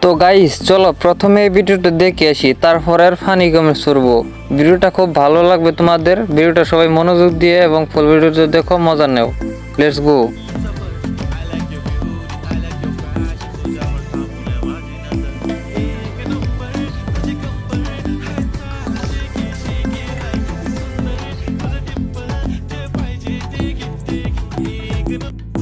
তো গাইস চলো প্রথমে এই ভিডিওটা দেখে আসি, তারপর আর ফানি কমেন্টস করবো। ভিডিওটা খুব ভালো লাগবে তোমাদের। ভিডিওটা সবাই মনোযোগ দিয়ে এবং ফুল ভিডিওটা দেখো, মজা নেও। Let's go.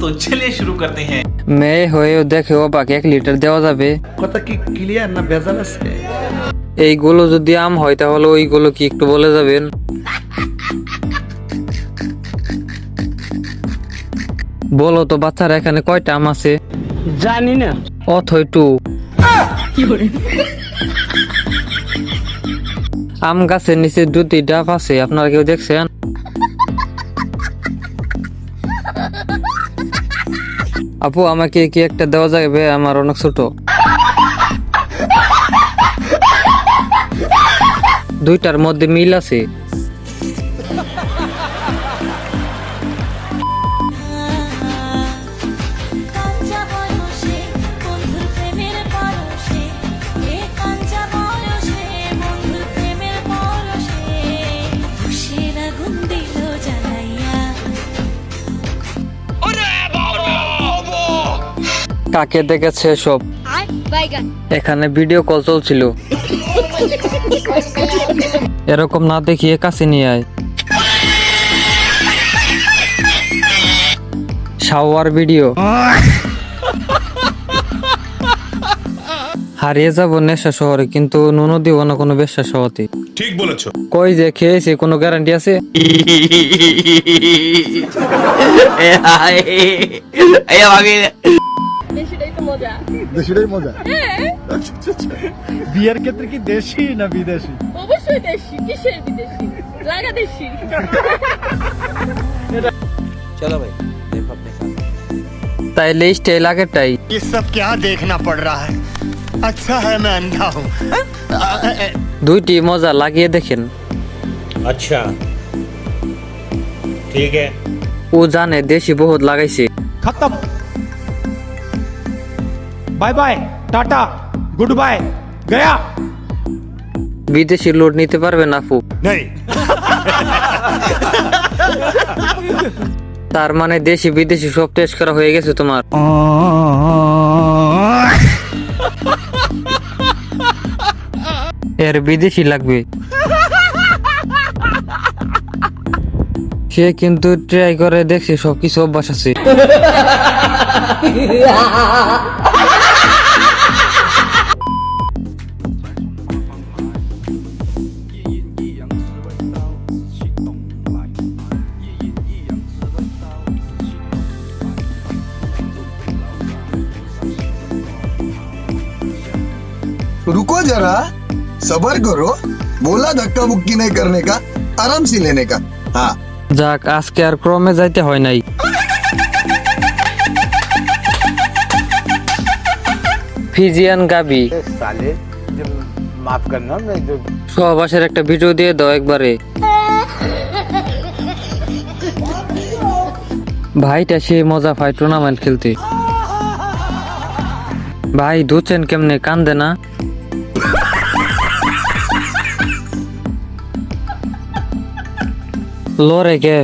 तो चलिए शुरू करते हैं। মেয়ে হয়েও দেখে অবাক, 1 লিটার দেওয়া যাবে? কথা কি ক্লিয়ার না ভেজাল আছে? এইগুলো যদি আম হয় তাহলে ওইগুলো কি একটু বলে যাবেন? বলো তো বাচ্চারা, এখানে কয়টা আম আছে? জানি না। অথই টু। আম গাছের নিচে 2টি ডাব আছে, আপনারা কেউ দেখছেন? আপু আমাকে কি একটা দেওয়া যাবে? আমার অনেক ছোট। 2টার মধ্যে মিল আছে। কাকে দেখেছে সব? এখানে ভিডিও কল চলছিল। এরকম না দেখিয়ে কাছে নিয়ে আয়। Shower video. হারিয়ে যাব নেশা শহরে, কিন্তু নুনো দিব না কোনো বেশ্যা শহরে। ঠিক বলেছো। কই যে খেয়েছি, কোনো গ্যারান্টি আছে? দেশিটাই মজা। বিয়ের ক্ষেত্রে কি দেশি না বিদেশি? অবশ্যই দেশি। কিসের বিদেশি? লাগা দেশি। चलो भाई देखो अपने साथ। তাইলে স্টাইল আগেরটাই। ये सब क्या देखना पड़ रहा है? अच्छा है मैं अंधा हूँ। 2টি মজা লাগিয়ে দেখেন। अच्छा ठीक है। ও জানে দেশি বহুত লাগাইছে। खत्म। बाय बाय, टाटा, गुड बाय, गया। বিদেশি লোড নিতে পারবেন আপু? नहीं তার মানে দেশি বিদেশি সব টেস্ট করা হয়ে গেছে তোমার। এর বিদেশি লাগবে। সে কিন্তু ট্রাই করে দেখছে, সবকিছু অভ্যাস আছে। रुको जरा, सबर करो। बोला धक्का मुक्की नहीं करने का, आराम से लेने का। हाँ যাক, আজকে আর ক্রমে যাইতে হয় নাই। ফিজিয়ান গাবি। माफ करना, मैं जो সহবাসের একটা ভিডিও দিয়ে দাও একবারে। ভাইটা সে মজা পায় টুর্নামেন্ট খেলতে। ভাই ধুচ্ছেন কেমনে, কান্দে না? লড়ে কে?